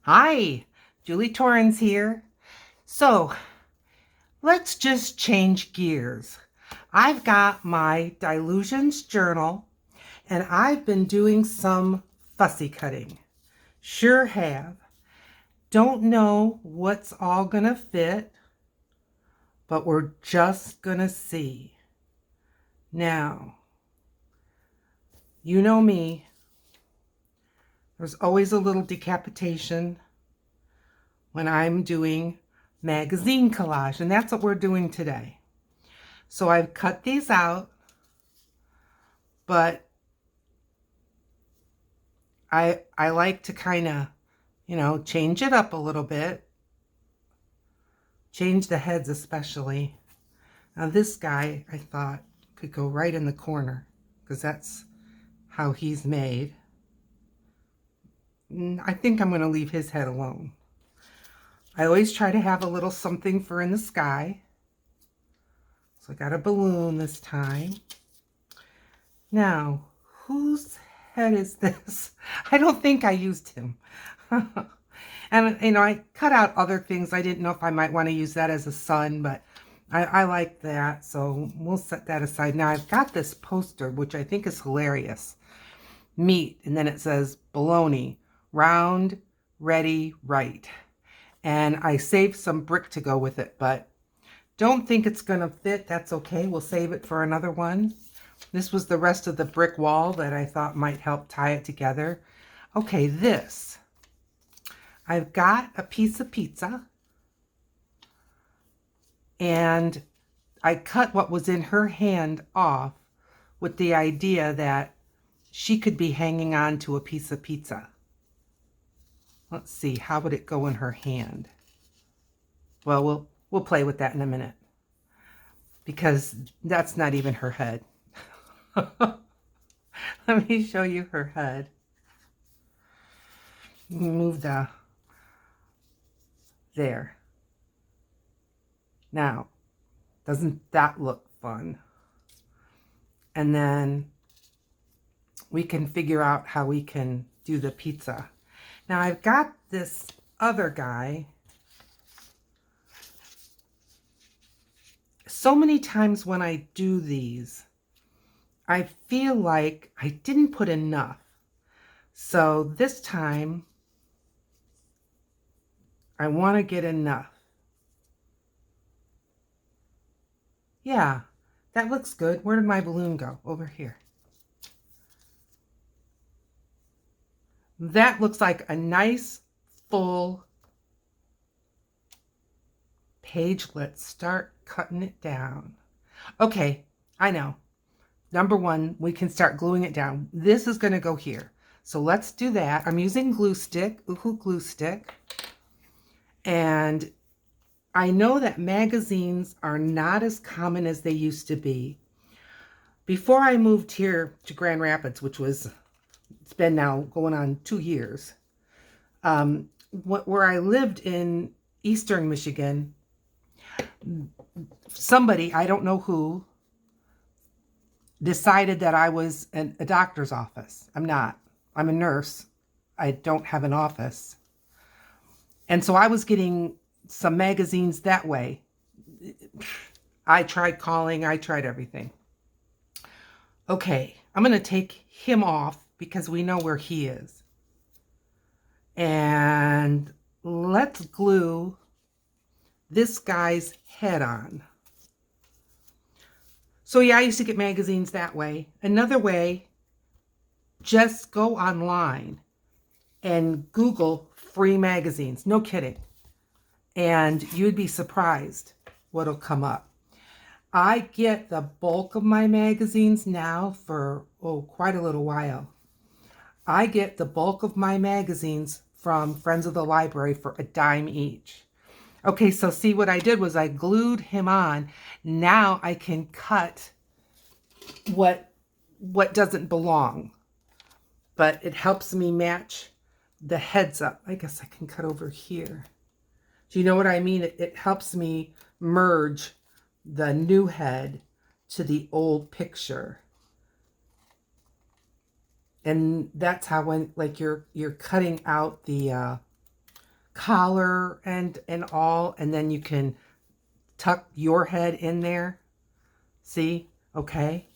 Hi, Julie Torrens here. So let's just change gears. I've got my Dilutions journal and I've been doing some fussy cutting. Sure have. Don't know what's all gonna fit, but we're just gonna see. Now, you know me, there's always a little decapitation when I'm doing magazine collage, and that's what we're doing today. So I've cut these out, but I like to kind of, change it up a little bit. Change the heads especially. Now this guy, I thought, could go right in the corner because that's how he's made. I think I'm going to leave his head alone. I always try to have a little something for in the sky. So I got a balloon this time. Now, whose head is this? I don't think I used him. And, I cut out other things. I didn't know if I might want to use that as a sun, but I like that. So we'll set that aside. Now I've got this poster, which I think is hilarious. Meat, and then it says bologna, round, ready, right. And I saved some brick to go with it, but don't think it's going to fit. That's okay. We'll save it for another one. This was the rest of the brick wall that I thought might help tie it together. Okay, this. I've got a piece of pizza. And I cut what was in her hand off with the idea that she could be hanging on to a piece of pizza. Let's see, how would it go in her hand? Well, we'll play with that in a minute because that's not even her head. Let me show you her head. Move there. Now, doesn't that look fun? And then we can figure out how we can do the pizza. Now I've got this other guy. So many times when I do these, I feel like I didn't put enough. So this time, I want to get enough. Yeah, that looks good. Where did my balloon go? Over here. That looks like a nice full page. Let's start cutting it down. Okay, I know. Number one, we can start gluing it down. This is going to go here. So let's do that. I'm using glue stick, Oohoo glue stick. And I know that magazines are not as common as they used to be. Before I moved here to Grand Rapids, which was, it's been now going on 2 years, where I lived in Eastern Michigan, somebody, I don't know who, decided that I was a doctor's office. I'm not. I'm a nurse. I don't have an office. And so I was getting some magazines that way. I tried calling. I tried everything. Okay, I'm going to take him off because we know where he is. And let's glue this guy's head on. So yeah, I used to get magazines that way. Another way, just go online and Google free magazines. No kidding. And you'd be surprised what'll come up. I get the bulk of my magazines now for, quite a little while. I get the bulk of my magazines from Friends of the Library for $0.10 each. Okay, so see what I did was I glued him on. Now I can cut what doesn't belong. But it helps me match the heads up. I guess I can cut over here. Do you know what I mean? It helps me merge the new head to the old picture. And that's how when like you're cutting out the collar and all, and then you can tuck your head in there. See? Okay.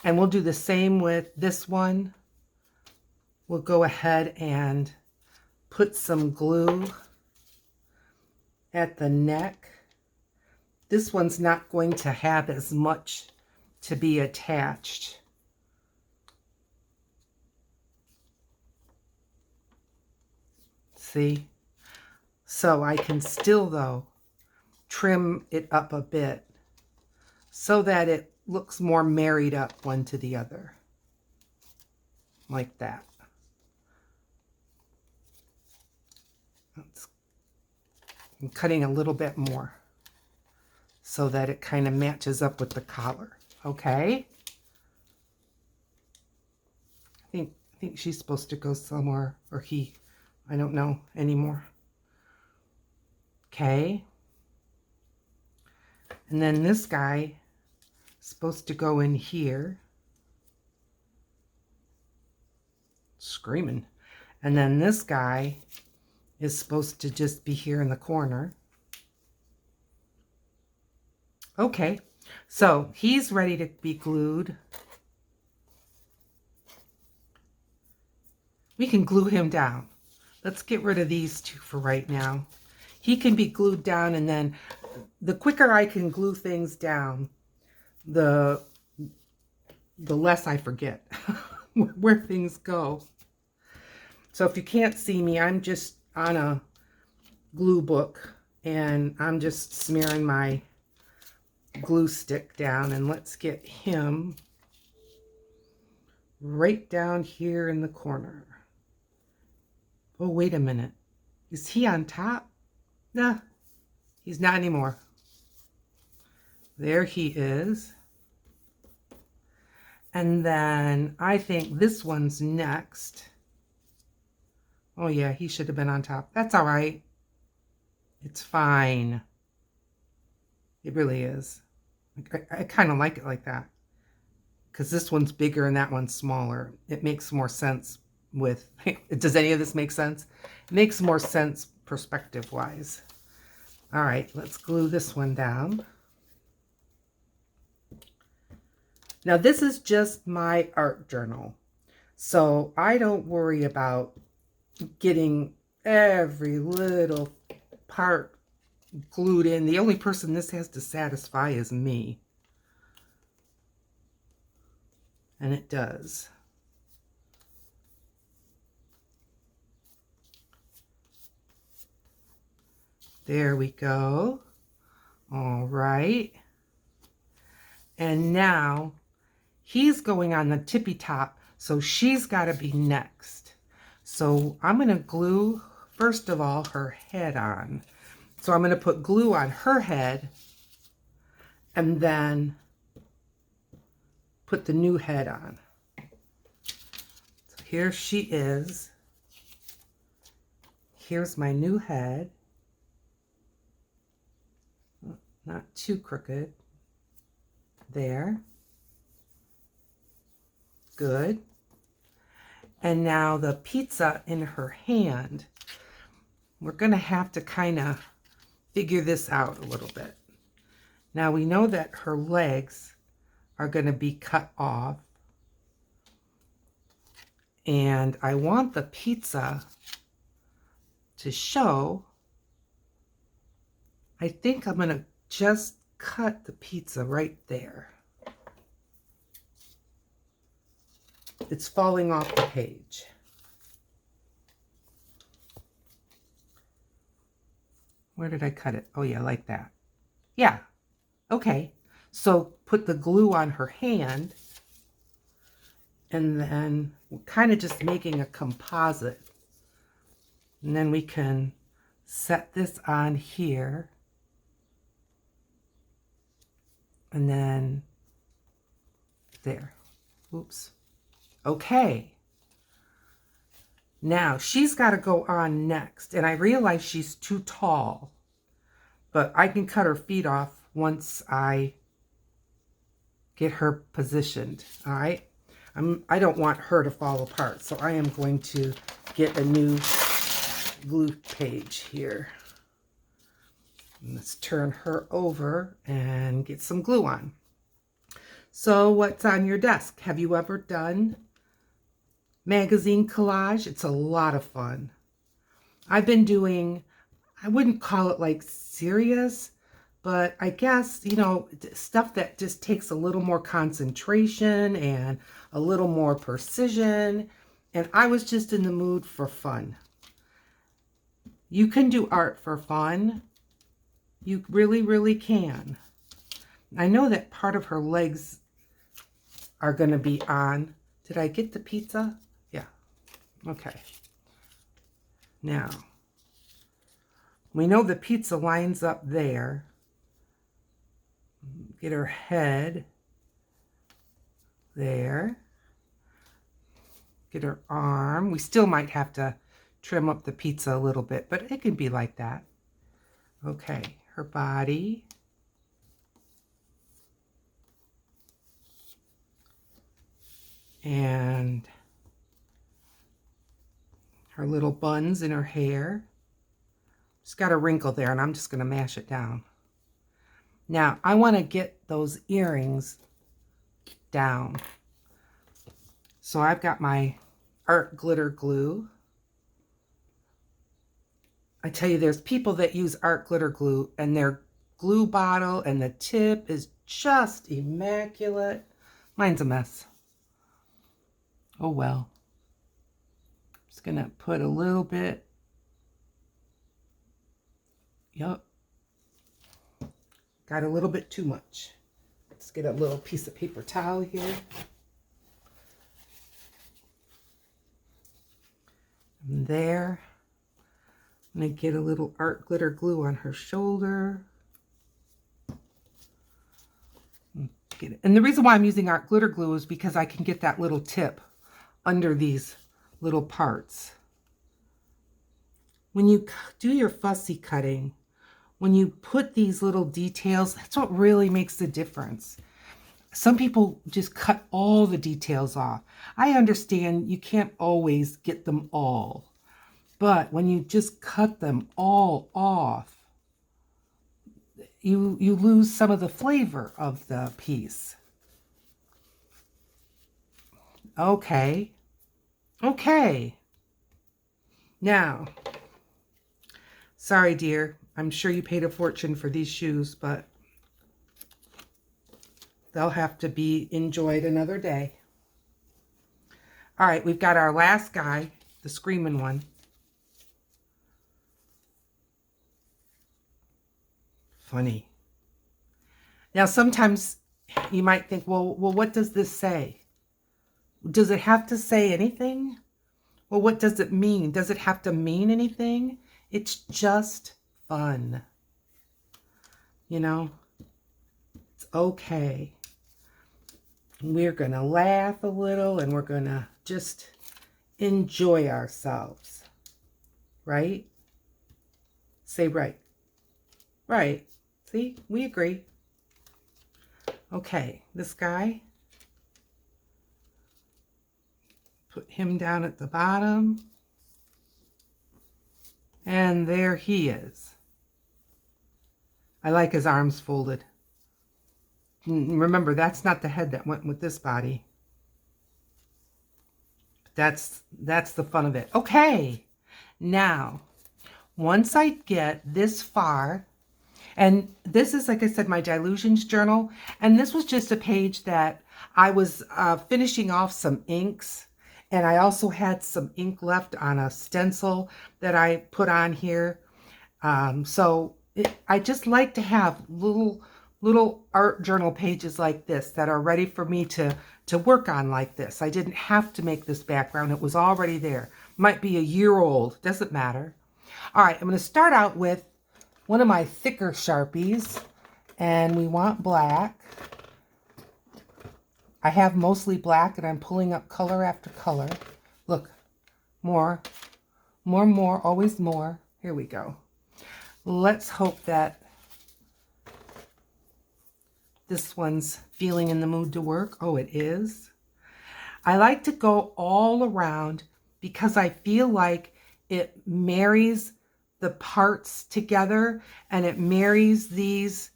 And we'll do the same with this one. We'll go ahead and put some glue at the neck. This one's not going to have as much to be attached. See? So I can still, though, trim it up a bit so that it looks more married up one to the other. Like that. I'm cutting a little bit more so that it kind of matches up with the collar. Okay? I think she's supposed to go somewhere, or he. I don't know anymore. Okay. And then this guy is supposed to go in here. Screaming. And then this guy is supposed to just be here in the corner. Okay, so he's ready to be glued. We can glue him down. Let's get rid of these two for right now. He can be glued down, and then the quicker I can glue things down, the less I forget where things go. So if you can't see me, I'm just on a glue book, and I'm just smearing my glue stick down, and let's get him right down here in the corner. Oh, wait a minute. Is he on top? Nah, he's not anymore. There he is. And then I think this one's next. Oh yeah, he should have been on top. That's all right. It's fine. It really is. I kind of like it like that, because this one's bigger and that one's smaller. It makes more sense with, does any of this make sense? It makes more sense perspective wise. All right, let's glue this one down. Now this is just my art journal, so I don't worry about getting every little part glued in. The only person this has to satisfy is me. And it does. There we go. All right. And now he's going on the tippy top, so she's got to be next. So I'm going to glue, first of all, her head on. So I'm going to put glue on her head and then put the new head on. So here she is. Here's my new head. Not too crooked. There. Good. And now the pizza in her hand. We're going to have to kind of figure this out a little bit. Now we know that her legs are going to be cut off. And I want the pizza to show. I think I'm going to just cut the pizza right there. It's falling off the page. Where did I cut it? Oh yeah, like that. Yeah. Okay. So put the glue on her hand, and then we're kind of just making a composite. And then we can set this on here. And then there. Oops. Okay. Now she's got to go on next. And I realize she's too tall, but I can cut her feet off once I get her positioned. All right. I don't want her to fall apart. So I am going to get a new glue page here. Let's turn her over and get some glue on. So what's on your desk? Have you ever done magazine collage? It's a lot of fun. I've been doing, I wouldn't call it like serious, but I guess, you know, stuff that just takes a little more concentration and a little more precision. And I was just in the mood for fun. You can do art for fun. You really, really can. I know that part of her legs are going to be on. Did I get the pizza? Yeah. Okay. Now, we know the pizza lines up there. Get her head there. Get her arm. We still might have to trim up the pizza a little bit, but it can be like that. Okay, her body. And her little buns in her hair. She's got a wrinkle there, and I'm just going to mash it down. Now, I want to get those earrings down. So I've got my art glitter glue. I tell you, there's people that use art glitter glue, and their glue bottle and the tip is just immaculate. Mine's a mess. Oh well. Just going to put a little bit. Yup. Got a little bit too much. Let's get a little piece of paper towel here. And there. I'm going to get a little art glitter glue on her shoulder. And the reason why I'm using art glitter glue is because I can get that little tip under these little parts. When you do your fussy cutting, when you put these little details, that's what really makes the difference. Some people just cut all the details off. I understand you can't always get them all, but when you just cut them all off, you lose some of the flavor of the piece. Okay. Okay. Now, sorry, dear. I'm sure you paid a fortune for these shoes, but they'll have to be enjoyed another day. All right, we've got our last guy, the screaming one. Funny. Now, sometimes you might think, well, what does this say? Does it have to say anything? Well, what does it mean? Does it have to mean anything? It's just fun. You know, it's okay. We're going to laugh a little and we're going to just enjoy ourselves. Right? Say right. Right. See, we agree. Okay, this guy. Put him down at the bottom. And there he is. I like his arms folded. Remember, that's not the head that went with this body. That's the fun of it. Okay, now, once I get this far, and this is, like I said, my Dilutions journal, and this was just a page that I was finishing off some inks, and I also had some ink left on a stencil that I put on here. I just like to have little art journal pages like this that are ready for me to work on like this. I didn't have to make this background. It was already there. Might be a year old. Doesn't matter. All right, I'm going to start out with one of my thicker Sharpies, and we want black. I have mostly black, and I'm pulling up color after color. Look, more, always more. Here we go. Let's hope that this one's feeling in the mood to work. Oh, it is. I like to go all around because I feel like it marries the parts together, and it marries these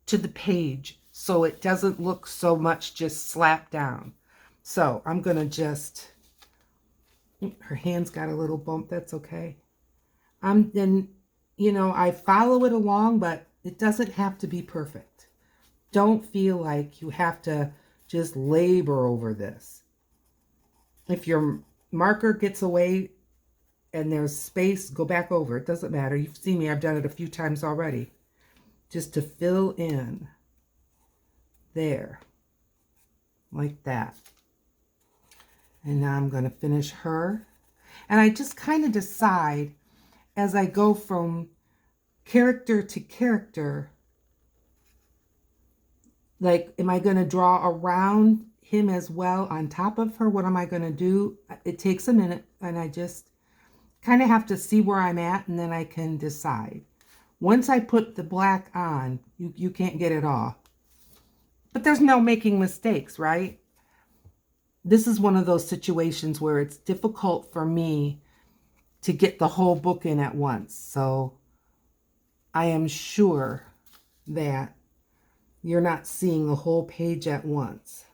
to the page so it doesn't look so much just slapped down. So I'm going to just, her hand's got a little bump. That's okay. Then, you know, I follow it along, but it doesn't have to be perfect. Don't feel like you have to just labor over this. If your marker gets away and there's space, go back over. It doesn't matter. You've seen me. I've done it a few times already. Just to fill in there, like that. And now I'm going to finish her. And I just kind of decide as I go from character to character, like, am I going to draw around him as well on top of her? What am I going to do? It takes a minute, and I just kind of have to see where I'm at, and then I can decide. Once I put the black on, you can't get it off. But there's no making mistakes, right? This is one of those situations where it's difficult for me to get the whole book in at once. So I am sure that you're not seeing the whole page at once.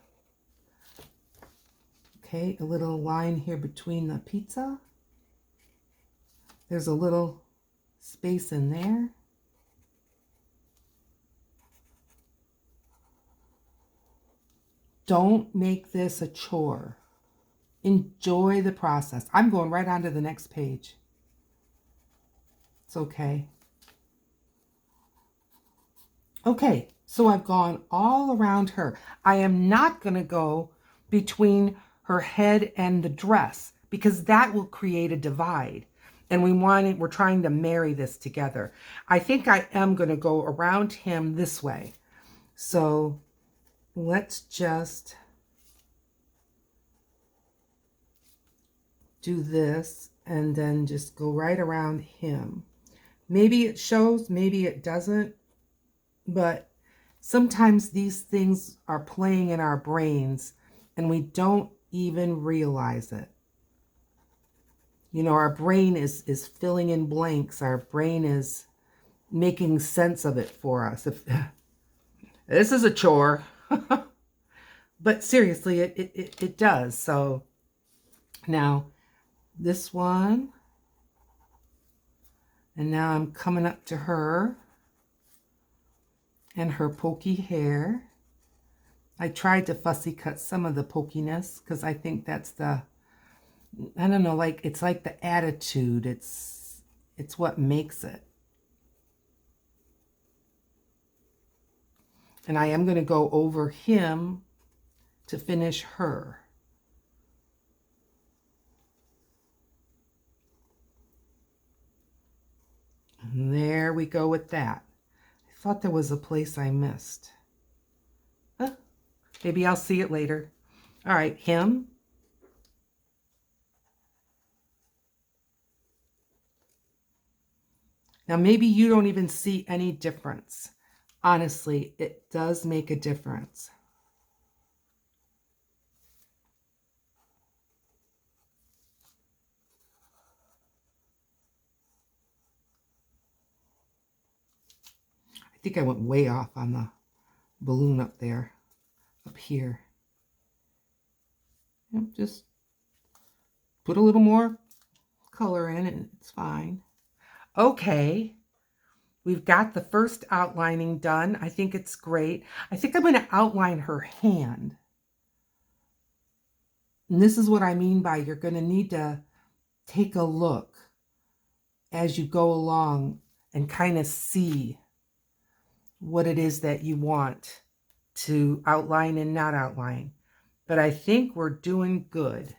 Okay, a little line here between the pizza. There's a little space in there. Don't make this a chore. Enjoy the process. I'm going right on to the next page. It's okay. Okay, so I've gone all around her. I am not going to go between her head and the dress because that will create a divide. And we're trying to marry this together. I think I am going to go around him this way. So let's just do this and then just go right around him. Maybe it shows, maybe it doesn't, but sometimes these things are playing in our brains and we don't even realize it. You know, our brain is filling in blanks. Our brain is making sense of it for us. This is a chore. But seriously, it does. So now this one. And now I'm coming up to her and her pokey hair. I tried to fussy cut some of the pokiness because I think that's the, I don't know, like it's like the attitude. It's what makes it. And I am going to go over him to finish her. And there we go with that. I thought there was a place I missed. Huh? Maybe I'll see it later. All right, him. Now maybe you don't even see any difference. Honestly, it does make a difference. I think I went way off on the balloon up there, up here. Yep, just put a little more color in and it's fine. Okay, we've got the first outlining done. I think it's great. I think I'm going to outline her hand. And this is what I mean by you're going to need to take a look as you go along and kind of see what it is that you want to outline and not outline. But I think we're doing good.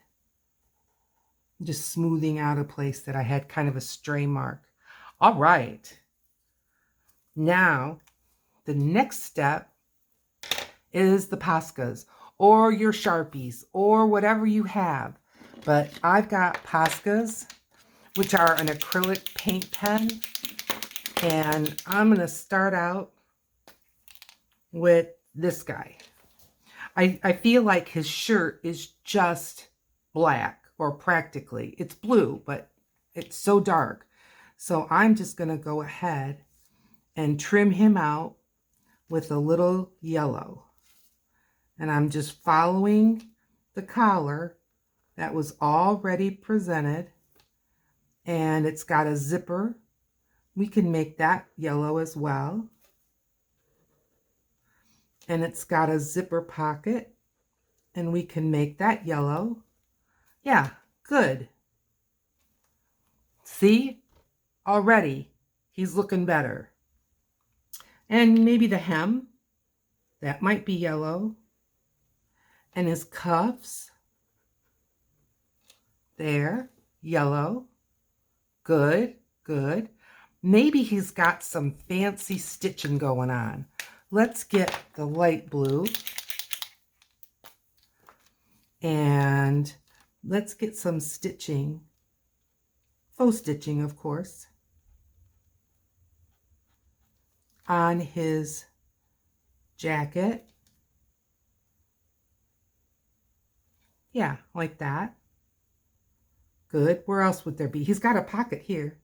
Just smoothing out a place that I had kind of a stray mark. All right. Now, the next step is the Poscas or your Sharpies or whatever you have. But I've got Poscas, which are an acrylic paint pen. And I'm going to start out with this guy. I feel like his shirt is just black, or practically. It's blue, but It's so dark. So I'm just going to go ahead and trim him out with a little yellow. And I'm just following the collar that was already presented. And it's got a zipper. We can make that yellow as well. And it's got a zipper pocket. And we can make that yellow. Yeah, good. See? Already, he's looking better. And maybe the hem. That might be yellow. And his cuffs. There, yellow. Good, good. Maybe he's got some fancy stitching going on. Let's get the light blue. And let's get some stitching. Faux stitching, of course. On his jacket. Yeah, like that. Good. Where else would there be? He's got a pocket here,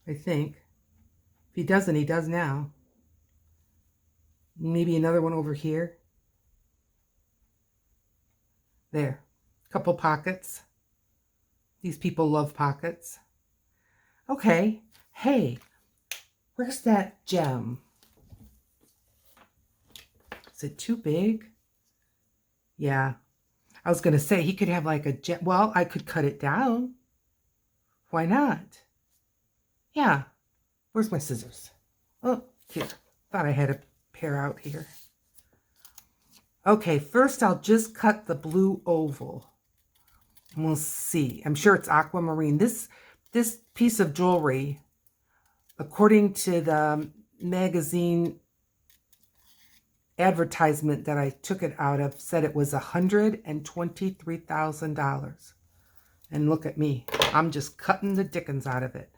I think. If he doesn't, he does now. Maybe another one over here. There. Couple pockets. These people love pockets. Okay. Hey, where's that gem? Is it too big? Yeah. I was going to say he could have like a gem. Well, I could cut it down. Why not? Yeah. Where's my scissors? Oh, here. Thought I had a pair out here. Okay, first I'll just cut the blue oval. And we'll see. I'm sure it's aquamarine. This piece of jewelry, according to the magazine advertisement that I took it out of, said it was $123,000. And look at me. I'm just cutting the dickens out of it.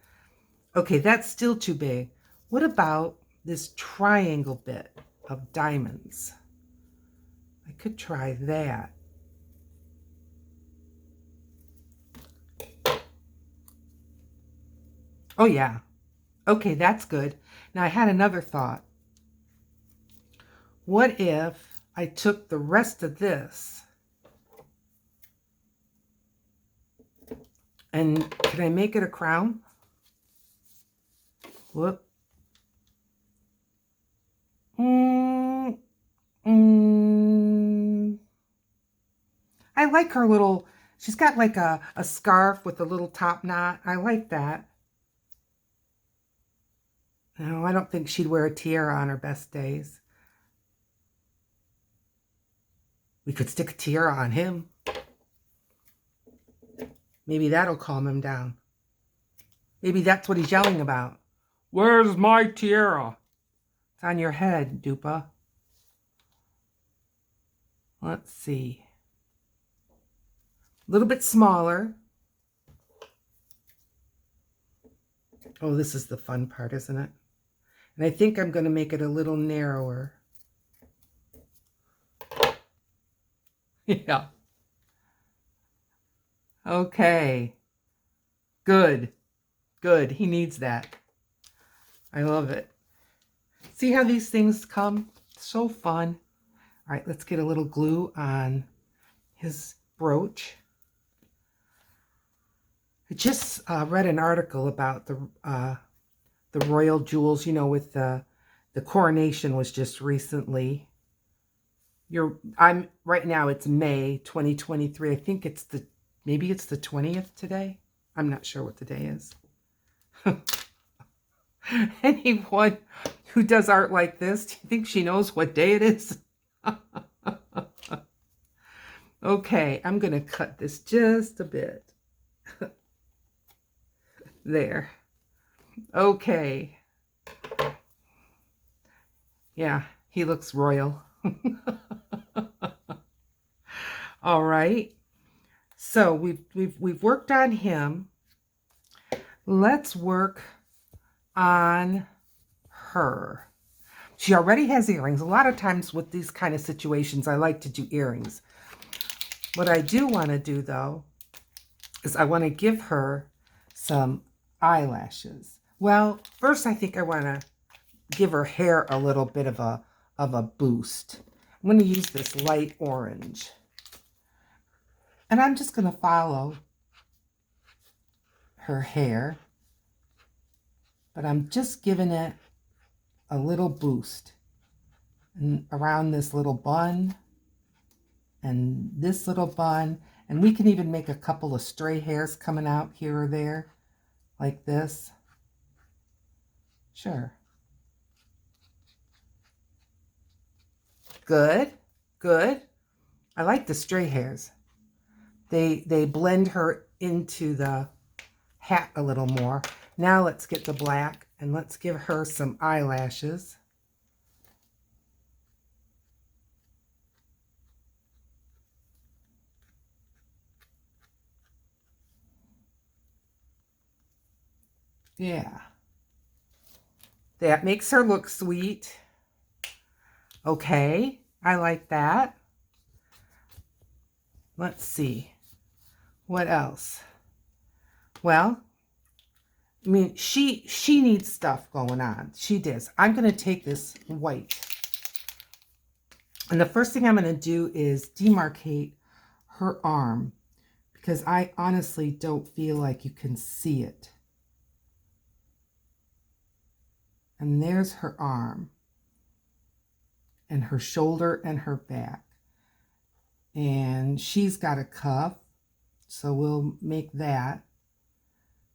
Okay, that's still too big. What about this triangle bit of diamonds? I could try that. Oh, yeah. Okay, that's good. Now, I had another thought. What if I took the rest of this and can I make it a crown? Whoop. I like her little, she's got like a scarf with a little top knot. I like that. No, I don't think she'd wear a tiara on her best days. We could stick a tiara on him. Maybe that'll calm him down. Maybe that's what he's yelling about. Where's my tiara? It's on your head, Dupa. Let's see. A little bit smaller. Oh, this is the fun part, isn't it? And I think I'm going to make it a little narrower. Yeah. Okay. Good. Good. He needs that. I love it. See how these things come? So fun. All right, let's get a little glue on his brooch. I just read an article about the royal jewels, you know, with the coronation was just recently. I'm right now, it's May 2023. I think it's maybe it's the 20th today. I'm not sure what the day is. Anyone who does art like this, do you think she knows what day it is? Okay, I'm going to cut this just a bit. There. Okay. Yeah, he looks royal. All right. So we've worked on him. Let's work on her. She already has earrings. A lot of times with these kind of situations, I like to do earrings. What I do want to do, though, is I want to give her some eyelashes. Well, first I think I want to give her hair a little bit of a boost. I'm going to use this light orange. And I'm just going to follow her hair. But I'm just giving it a little boost. And around this little bun and this little bun. And we can even make a couple of stray hairs coming out here or there, like this. Sure. Good, good. I like the stray hairs. They blend her into the hat a little more. Now let's get the black and let's give her some eyelashes. Yeah. That makes her look sweet. Okay, I like that. Let's see. What else? Well, I mean, she needs stuff going on. She does. I'm going to take this white. And the first thing I'm going to do is demarcate her arm, because I honestly don't feel like you can see it. And there's her arm and her shoulder and her back. And she's got a cuff, so we'll make that.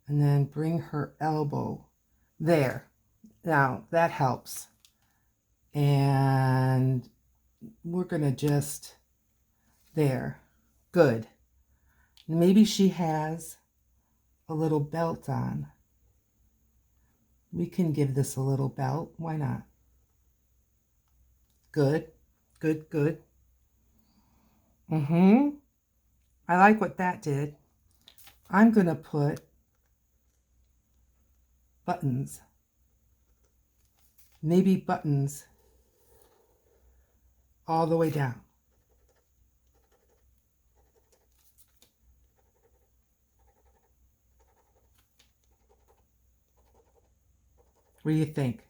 And then bring her elbow there. Now that helps. And we're going to just, there. Good. Maybe she has a little belt on. We can give this a little belt. Why not? Good. Good, good. I like what that did. I'm going to put buttons. Maybe buttons all the way down. What do you think?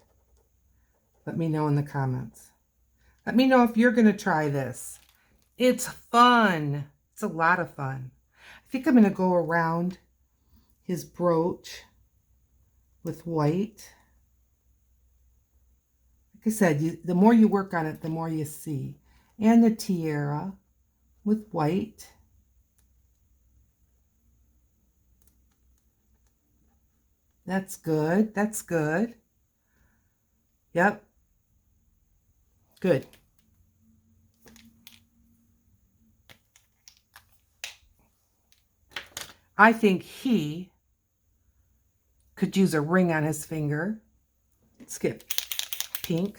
Let me know in the comments. Let me know if you're going to try this. It's fun. It's a lot of fun. I think I'm going to go around his brooch with white. Like I said, the more you work on it, the more you see. And the tiara with white. That's good. That's good. Yep. Good. I think he could use a ring on his finger. Let's get pink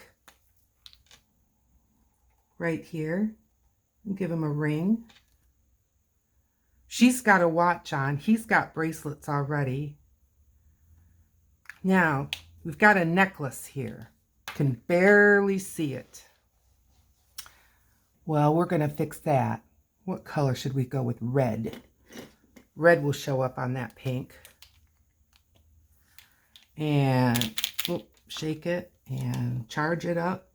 right here and give him a ring. She's got a watch on. He's got bracelets already. Now, we've got a necklace here. Can barely see it. Well, we're going to fix that. What color should we go with? Red. Red will show up on that pink. And shake it and charge it up.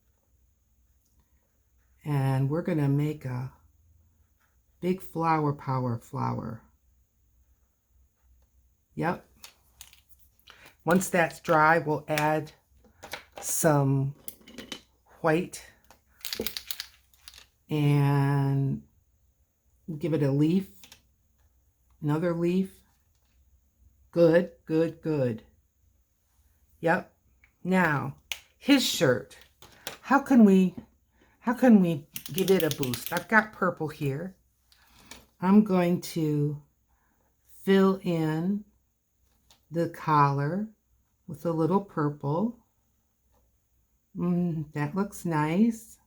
And we're going to make a big flower power flower. Yep. Once that's dry, we'll add some white and give it a leaf, another leaf. Good, good, good. Yep. Now, his shirt. How can we give it a boost? I've got purple here. I'm going to fill in the collar with a little purple. That looks nice.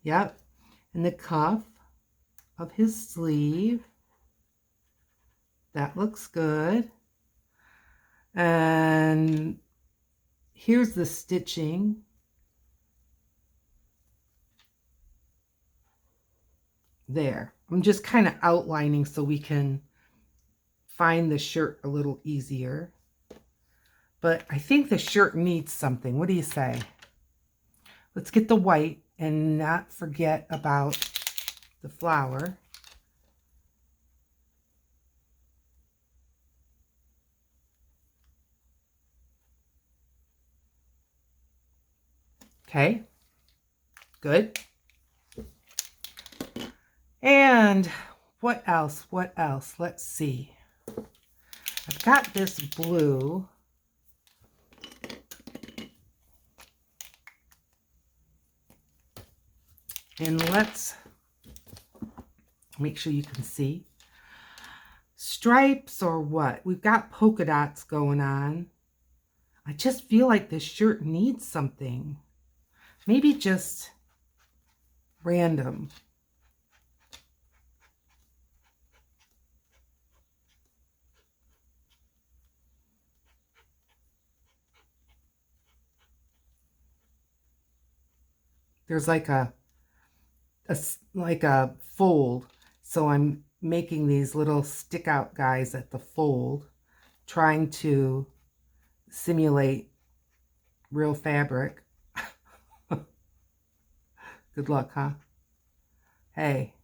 Yep. And the cuff of his sleeve. That looks good. And here's the stitching. There. I'm just kind of outlining so we can find the shirt a little easier. But I think the shirt needs something. What do you say? Let's get the white and not forget about the flower. Okay, good. And what else? What else? Let's see. I've got this blue. And let's make sure you can see. Stripes or what? We've got polka dots going on. I just feel like this shirt needs something. Maybe just random. There's like a fold, so I'm making these little stick out guys at the fold, trying to simulate real fabric. Good luck, huh? Hey,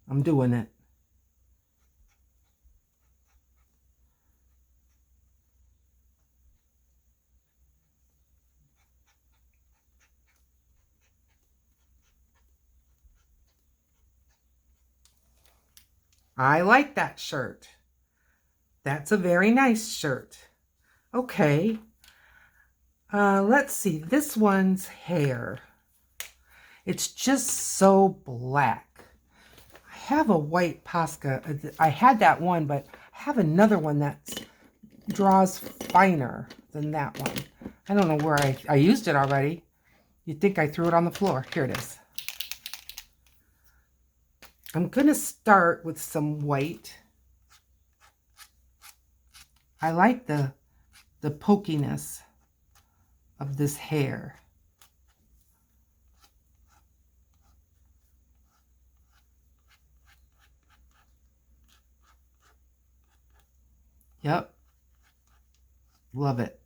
I'm doing it. I like that shirt. That's a very nice shirt. Okay. Let's see. This one's hair. It's just so black. I have a white Posca. I had that one, but I have another one that draws finer than that one. I don't know where I used it already. You'd think I threw it on the floor. Here it is. I'm going to start with some white. I like the pokiness of this hair. Yep. Love it.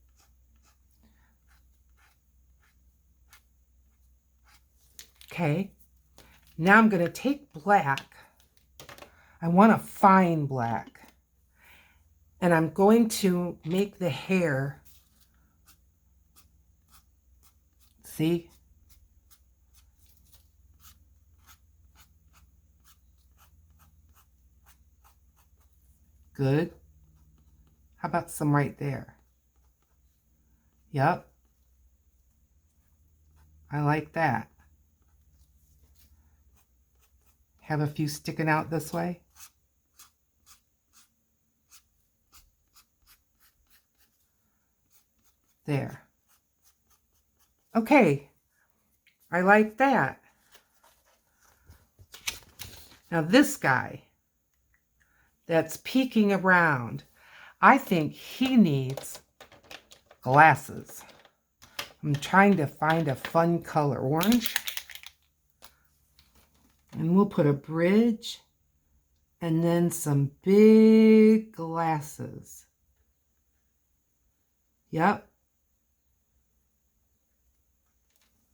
Okay. Now I'm going to take black. I want a fine black. And I'm going to make the hair, see? Good. How about some right there? Yep. I like that. Have a few sticking out this way. There. Okay. I like that. Now this guy that's peeking around, I think he needs glasses. I'm trying to find a fun color. Orange. And we'll put a bridge and then some big glasses. Yep.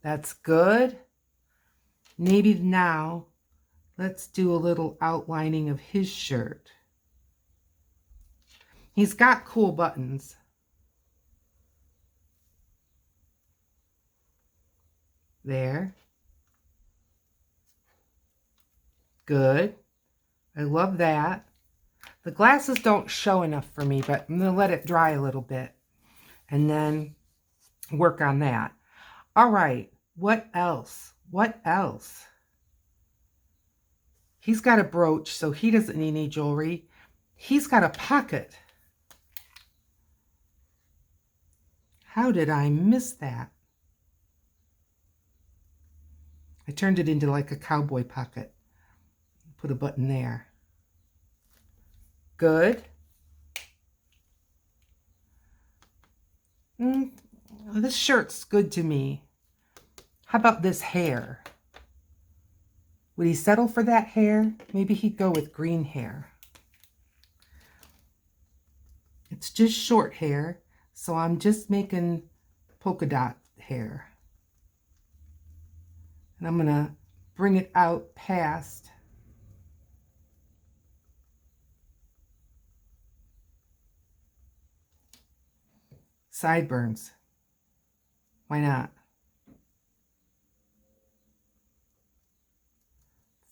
That's good. Maybe now let's do a little outlining of his shirt. He's got cool buttons. There. Good. I love that. The glasses don't show enough for me, but I'm going to let it dry a little bit and then work on that. All right. What else? What else? He's got a brooch, so he doesn't need any jewelry. He's got a pocket. How did I miss that? I turned it into like a cowboy pocket. Put a button there. Good. This shirt's good to me. How about this hair? Would he settle for that hair? Maybe he'd go with green hair. It's just short hair, so I'm just making polka dot hair. And I'm going to bring it out past sideburns. Why not?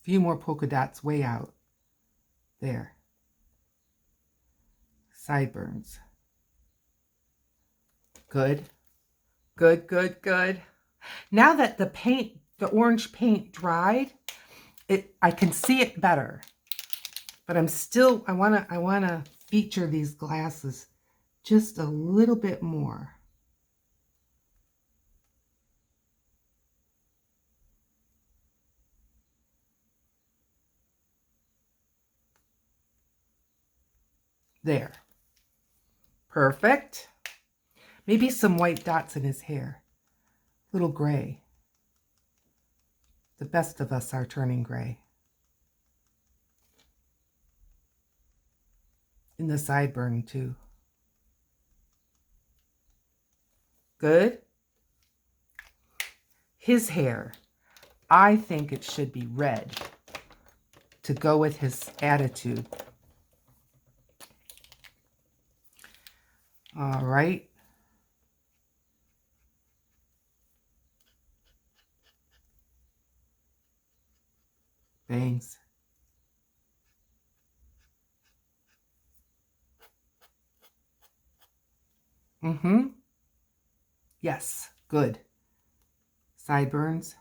A few more polka dots way out. There. Sideburns. Good. Good, good, good. Now that the paint, the orange paint dried, I can see it better. But I'm still, I wanna feature these glasses just a little bit more. There. Perfect. Maybe some white dots in his hair. Little gray. The best of us are turning gray. In the sideburn too. Good. His hair, I think it should be red to go with his attitude. All right. Bangs. Yes, good. Sideburns.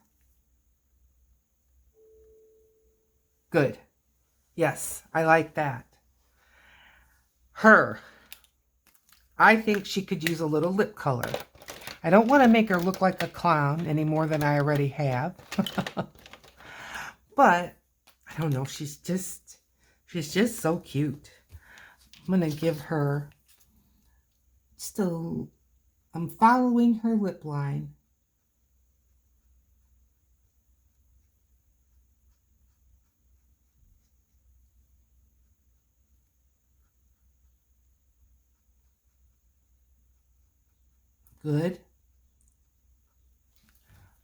Good. Yes, I like that. Her. I think she could use a little lip color. I don't want to make her look like a clown any more than I already have. But I don't know, she's just so cute. I'm going to give her just a, I'm following her lip line. Good.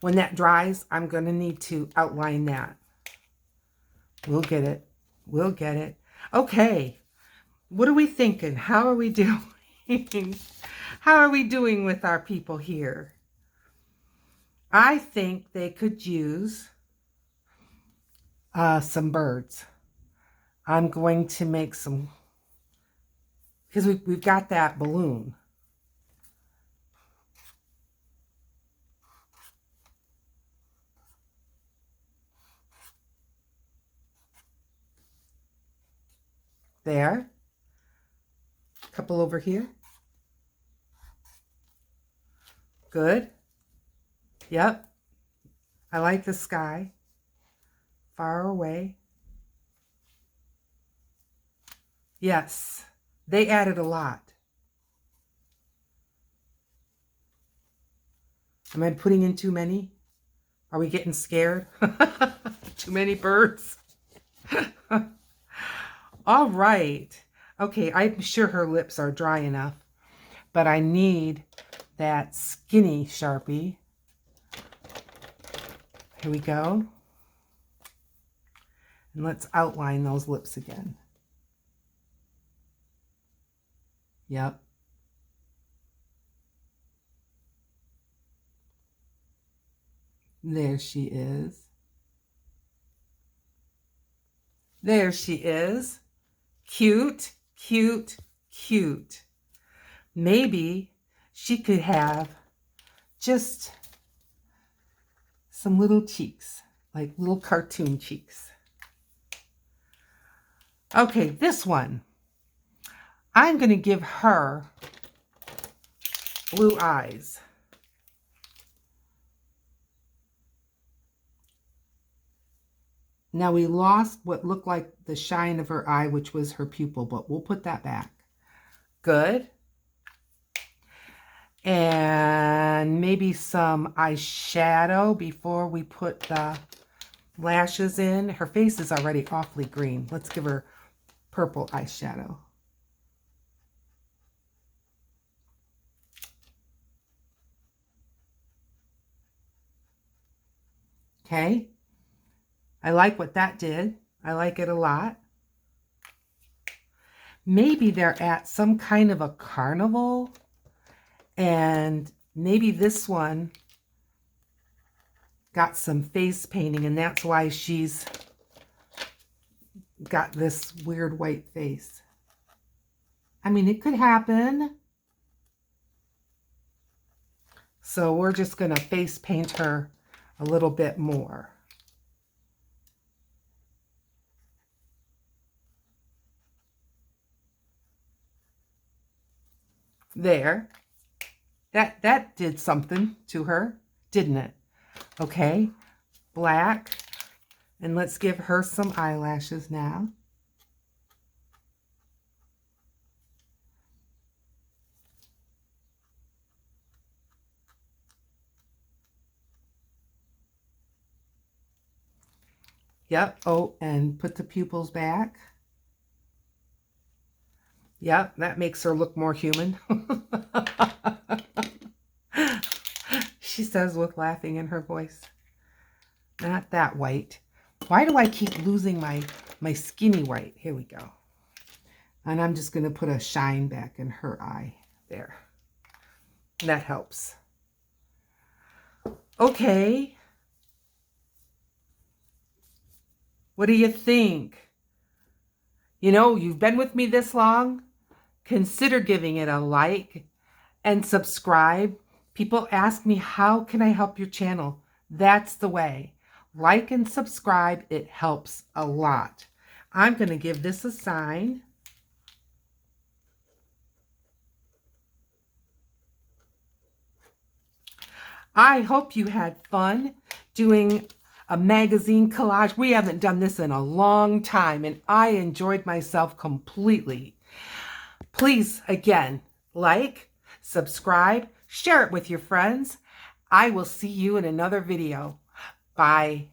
When that dries, I'm going to need to outline that. We'll get it. We'll get it. Okay. What are we thinking? How are we doing? How are we doing with our people here? I think they could use some birds. I'm going to make some, because we've got that balloon. There. A couple over here. Good. Yep. I like the sky. Far away. Yes. They added a lot. Am I putting in too many? Are we getting scared? Too many birds? All right. Okay, I'm sure her lips are dry enough, but I need that skinny Sharpie. Here we go. And let's outline those lips again. Yep. There she is. There she is. Cute, cute, cute. Maybe she could have just some little cheeks, like little cartoon cheeks. Okay, this one. I'm going to give her blue eyes. Now we lost what looked like the shine of her eye, which was her pupil, but we'll put that back. Good. And maybe some eyeshadow before we put the lashes in. Her face is already awfully green. Let's give her purple eyeshadow. Okay. I like what that did. I like it a lot. Maybe they're at some kind of a carnival, and maybe this one got some face painting, and that's why she's got this weird white face. I mean, it could happen. So we're just going to face paint her a little bit more. There. That did something to her, didn't it? Okay, black. And let's give her some eyelashes now. Yep. Oh, and put the pupils back. Yep, that makes her look more human. She says with laughing in her voice. Not that white. Why do I keep losing my skinny white? Here we go. And I'm just going to put a shine back in her eye. There. That helps. Okay. What do you think? You know, you've been with me this long. Consider giving it a like and subscribe. People ask me, how can I help your channel? That's the way. Like and subscribe. It helps a lot. I'm going to give this a sign. I hope you had fun doing a magazine collage. We haven't done this in a long time, and I enjoyed myself completely. Please, again, like, subscribe, share it with your friends. I will see you in another video. Bye.